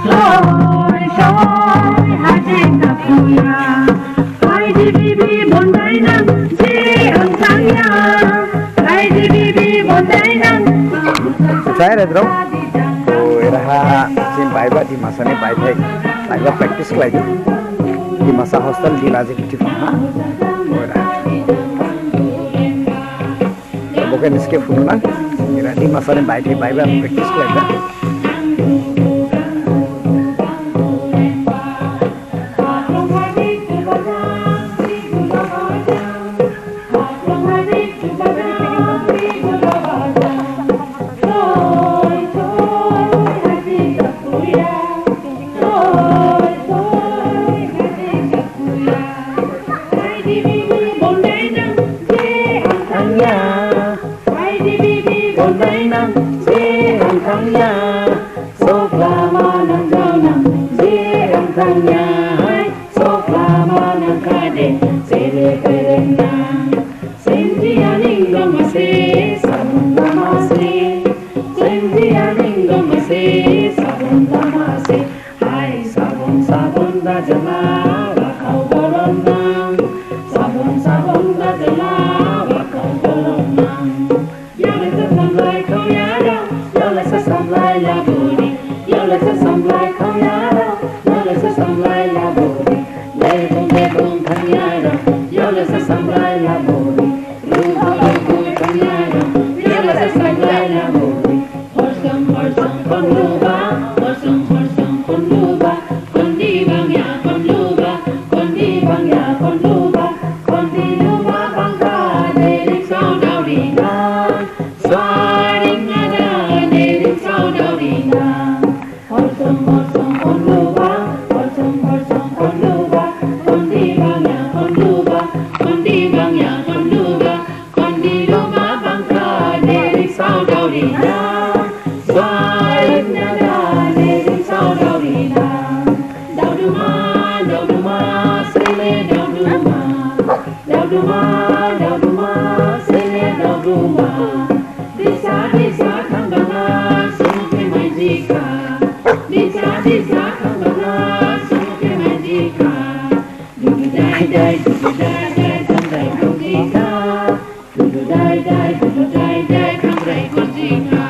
Soy haji kapuya, kai di bibi bondai nang si ang sangya, kai di bibi bondai nang. Saya ada dong. Oh, iraha sim baiba di masa ni baibai, baiba practice lagi. Di masa hostel di lazim di mana? Oh, iraha. Bukan इसके फुलना, iraha di masa ni baiba practice lagi. Dai, dai, dai, dai, dai, dai, dai, dai, dai, dai, dai, dai, dai, dai,